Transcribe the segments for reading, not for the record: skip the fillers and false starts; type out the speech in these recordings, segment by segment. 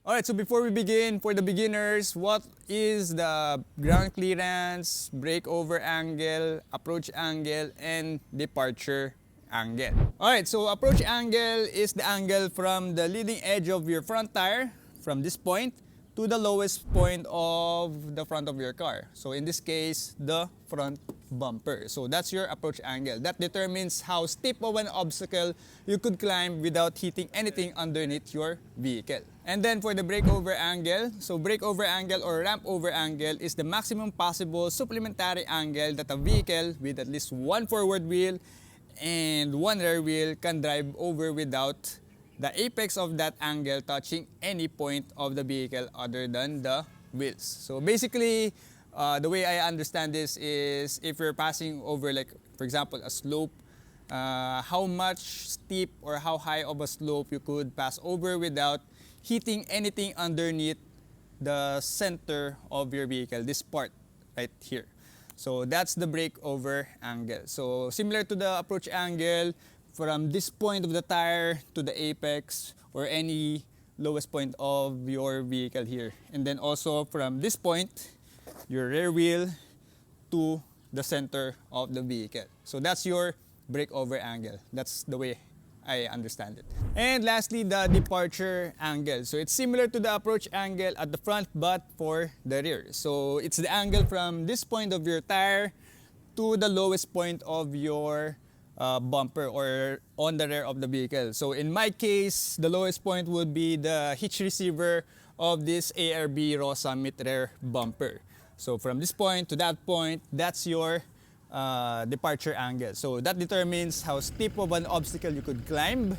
Alright, so before we begin, for the beginners, what is the ground clearance, breakover angle, approach angle, and departure angle? Alright, so approach angle is the angle from the leading edge of your front tire, from this point, to the lowest point of the front of your car. So in this case, the front bumper. So that's your approach angle. That determines how steep of an obstacle you could climb without hitting anything underneath your vehicle. And then for the breakover angle, so breakover angle or ramp over angle is the maximum possible supplementary angle that a vehicle with at least one forward wheel and one rear wheel can drive over without the apex of that angle touching any point of the vehicle other than the wheels. So basically, the way I understand this is if you're passing over, like for example, a slope, how much steep or how high of a slope you could pass over without hitting anything underneath the center of your vehicle, this part right here. So that's the breakover angle. So similar to the approach angle, from this point of the tire to the apex or any lowest point of your vehicle here. And then also from this point, your rear wheel to the center of the vehicle. So that's your breakover angle. That's the way I understand it. And lastly, the departure angle. So it's similar to the approach angle at the front but for the rear. So it's the angle from this point of your tire to the lowest point of your bumper or on the rear of the vehicle. So in my case, the lowest point would be the hitch receiver of this ARB Raw Summit rear bumper. So from this point to that point, that's your departure angle. So that determines how steep of an obstacle you could climb.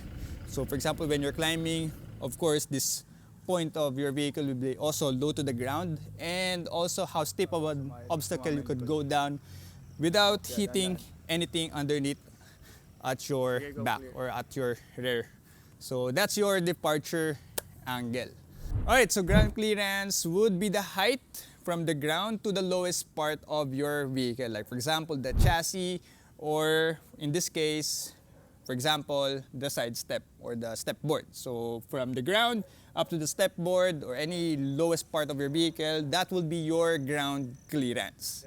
So for example, when you're climbing, of course, this point of your vehicle will be also low to the ground, and also how steep of an obstacle you could go down without hitting anything underneath at your back or at your rear. So that's your departure angle. Alright, so ground clearance would be the height from the ground to the lowest part of your vehicle. Like for example, the chassis, or in this case, for example, the side step or the step board. So from the ground up to the step board or any lowest part of your vehicle, that will be your ground clearance.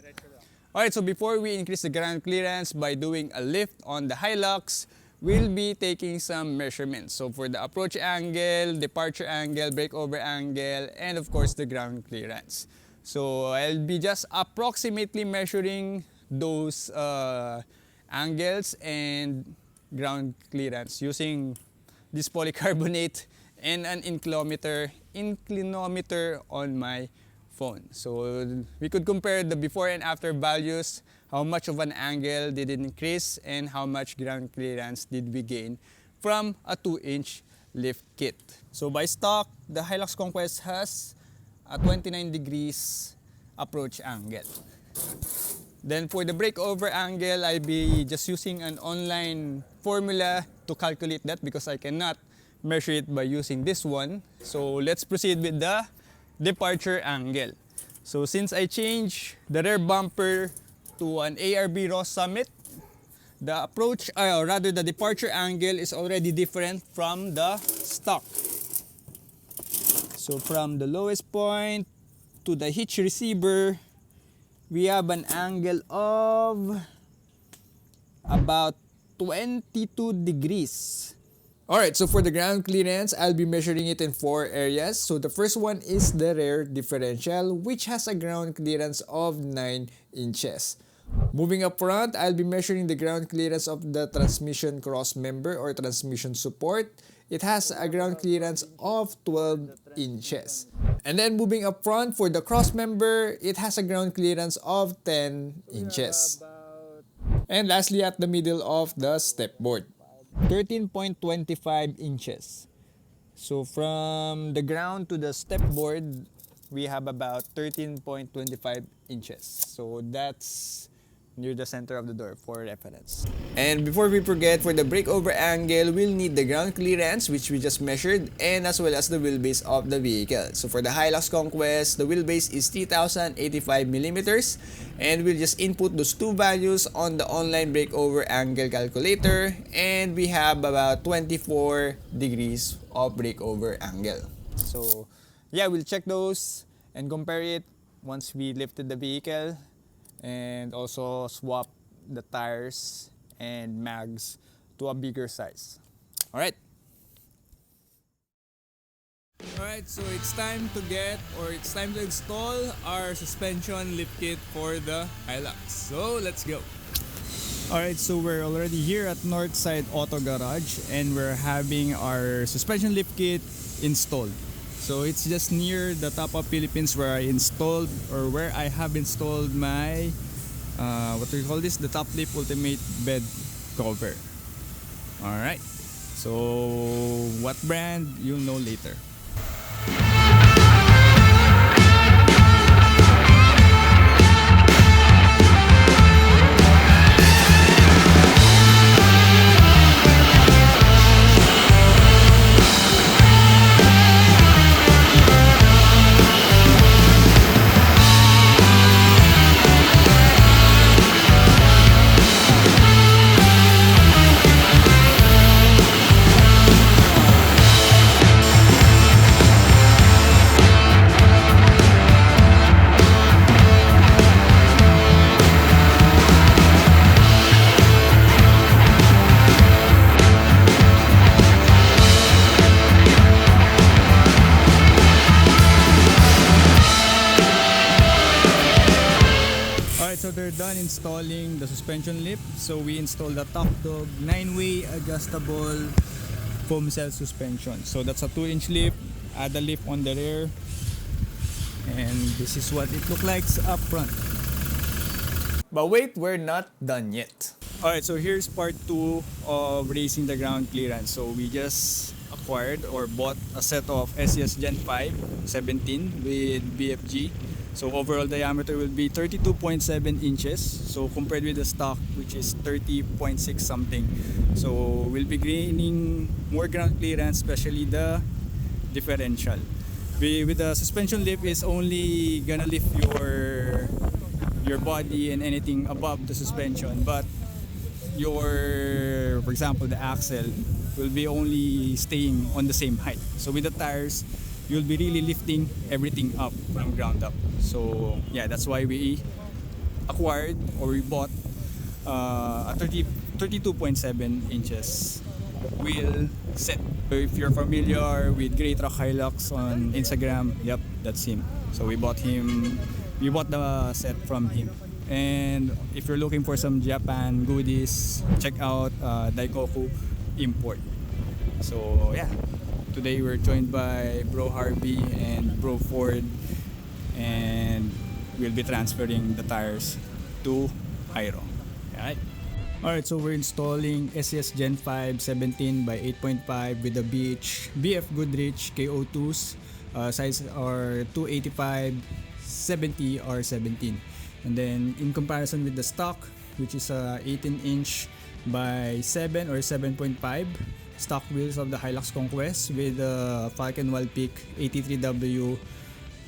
Alright, so before we increase the ground clearance by doing a lift on the Hilux, we'll be taking some measurements. So for the approach angle, departure angle, breakover angle, and of course the ground clearance. So I'll be just approximately measuring those angles and ground clearance using this polycarbonate and an inclinometer on my phone. So we could compare the before and after values, how much of an angle did it increase and how much ground clearance did we gain from a 2-inch lift kit. So by stock, the Hilux CONQUEST has a 29 degrees approach angle. Then for the breakover angle, I'll be just using an online formula to calculate that because I cannot measure it by using this one. So let's proceed with the departure angle. So since I changed the rear bumper to an ARB Raw Summit, the approach, or rather the departure angle is already different from the stock. So from the lowest point to the hitch receiver, we have an angle of about 22 degrees. Alright, so for the ground clearance, I'll be measuring it in 4 areas. So the first one is the rear differential, which has a ground clearance of 9 inches. Moving up front, I'll be measuring the ground clearance of the transmission cross member or transmission support. It has a ground clearance of 12 inches. And then moving up front for the cross member, it has a ground clearance of 10 inches. And lastly, at the middle of the step board, 13.25 inches. So from the ground to the step board, we have about 13.25 inches. So that's near the center of the door for reference. And before we forget, for the breakover angle, we'll need the ground clearance, which we just measured, and as well as the wheelbase of the vehicle. So for the Hilux CONQUEST, the wheelbase is 3,085 millimeters, and we'll just input those two values on the online breakover angle calculator, and we have about 24 degrees of breakover angle. So yeah, we'll check those and compare it once we lifted the vehicle, and also swap the tires and mags to a bigger size. All right. Alright, so it's time to install our suspension lift kit for the Hilux. So let's go. Alright, so we're already here at Northside Auto Garage and we're having our suspension lift kit installed. So it's just near the top of Philippines where I have installed my what do you call this? The Top Lift Ultimate bed cover. Alright, so what brand you'll know later. So they're done installing the suspension lift. So we installed the toughdog 9-way adjustable foam cell suspension. So that's a 2-inch lift, add the lift on the rear, and this is what it looks like up front. But wait, we're not done yet. Alright, so here's part 2 of raising the ground clearance. So we just acquired or bought a set of SES Gen 5 17 with BFG. So overall diameter will be 32.7 inches. So compared with the stock, which is 30.6 something. So we'll be gaining more ground clearance, especially the differential. With the suspension lift is only gonna lift your body and anything above the suspension, but for example, the axle will be only staying on the same height. So with the tires, you'll be really lifting everything up from ground up. So yeah, that's why we acquired or we bought a 32.7 inches wheel set. So if you're familiar with Grey Truck Hilux on Instagram, yep, that's him. So we bought the set from him. And if you're looking for some Japan goodies, check out Daikoku Import. So yeah, today we're joined by Bro Harvey and Bro Ford, and we'll be transferring the tires to Hyro. Alright, so we're installing SES Gen 5 17 by 8.5 with the BF Goodrich KO2s. Size are 285 70 R17. And then in comparison with the stock, which is 18-inch by 7 or 7.5 stock wheels of the Hilux Conquest with the Falcon Wild Peak 83W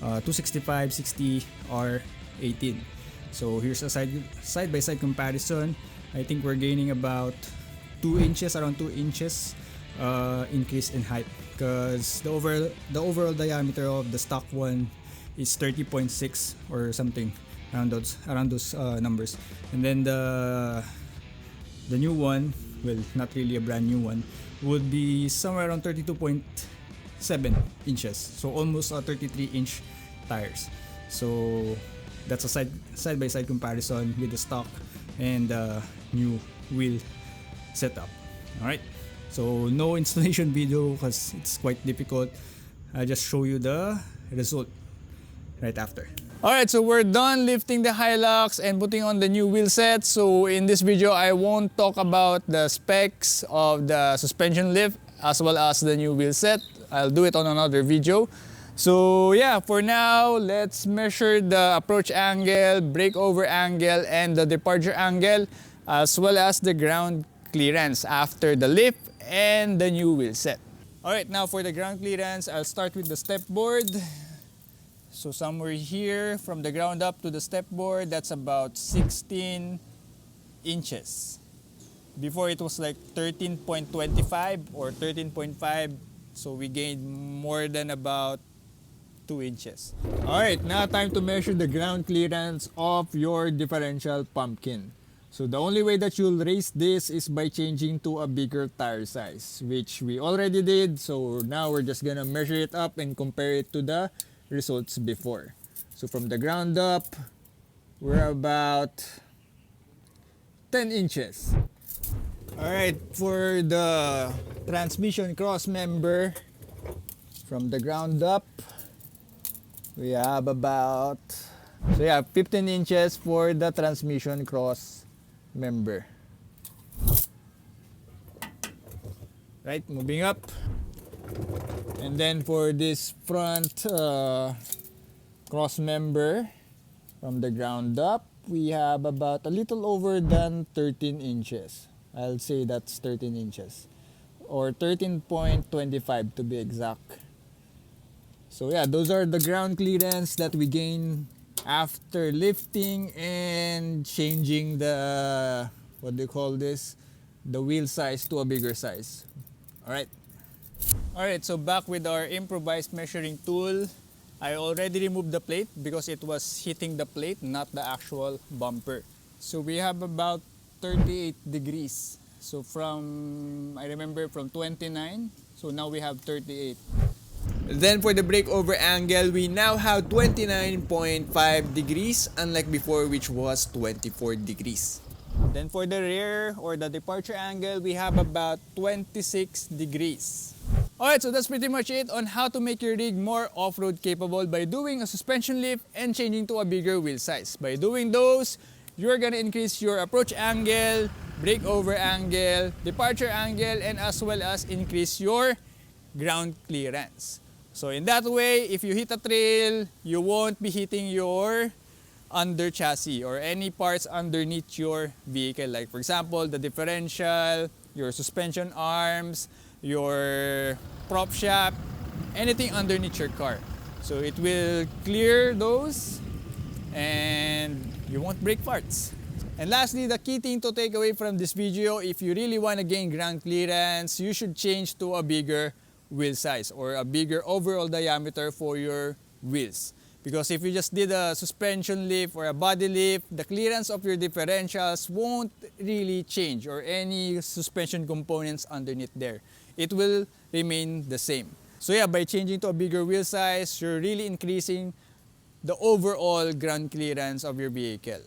265 60 R18. So here's a side-by-side comparison. I think we're gaining about 2 inches, around 2 inches increase in height, because the overall diameter of the stock one is 30.6 or something, around those numbers. And then the new one, well, not really a brand new one, would be somewhere around 32.7 inches, so almost 33-inch tires. So that's a side-by-side comparison with the stock and the new wheel setup. Alright, so no installation video because it's quite difficult. I'll just show you the result right after. Alright, so we're done lifting the Hilux and putting on the new wheel set. So in this video, I won't talk about the specs of the suspension lift as well as the new wheel set. I'll do it on another video. So yeah, for now, let's measure the approach angle, breakover angle, and the departure angle, as well as the ground clearance after the lift and the new wheel set. Alright, now for the ground clearance, I'll start with the step board. So somewhere here, from the ground up to the step board, that's about 16 inches. Before it was like 13.25 or 13.5, so we gained more than about 2 inches. Alright, now time to measure the ground clearance of your differential pumpkin. So the only way that you'll raise this is by changing to a bigger tire size, which we already did. So now we're just gonna measure it up and compare it to the results before. So from the ground up, we're about 10 inches. Alright, for the transmission cross member, from the ground up, we have about, 15 inches for the transmission cross member. Right, moving up. And then for this front cross member, from the ground up, we have about a little over than 13 inches. I'll say that's 13 inches. Or 13.25 to be exact. So yeah, those are the ground clearance that we gain after lifting and changing the, what do you call this? The wheel size to a bigger size. Alright. Alright, so back with our improvised measuring tool. I already removed the plate because it was hitting the plate, not the actual bumper. So we have about 38 degrees. So I remember from 29, so now we have 38. Then for the breakover angle, we now have 29.5 degrees, unlike before which was 24 degrees. Then for the rear or the departure angle, we have about 26 degrees. Alright, so that's pretty much it on how to make your rig more off-road capable by doing a suspension lift and changing to a bigger wheel size. By doing those, you're gonna increase your approach angle, breakover angle, departure angle, and as well as increase your ground clearance. So in that way, if you hit a trail, you won't be hitting your under chassis or any parts underneath your vehicle. Like for example, the differential, your suspension arms, your prop shaft, anything underneath your car. So it will clear those and you won't break parts. And lastly, the key thing to take away from this video, if you really want to gain ground clearance, you should change to a bigger wheel size or a bigger overall diameter for your wheels. Because if you just did a suspension lift or a body lift, the clearance of your differentials won't really change or any suspension components underneath there. It will remain the same. So yeah, by changing to a bigger wheel size, you're really increasing the overall ground clearance of your vehicle.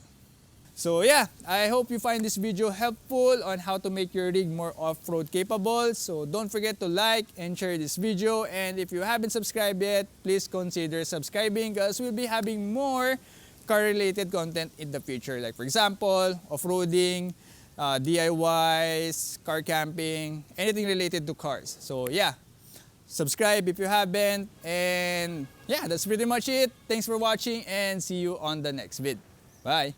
So yeah, I hope you find this video helpful on how to make your rig more off-road capable. So don't forget to like and share this video. And if you haven't subscribed yet, please consider subscribing because we'll be having more car-related content in the future. Like for example, off-roading, DIYs, car camping, anything related to cars. So yeah, subscribe if you haven't. And yeah, that's pretty much it. Thanks for watching and see you on the next vid. Bye!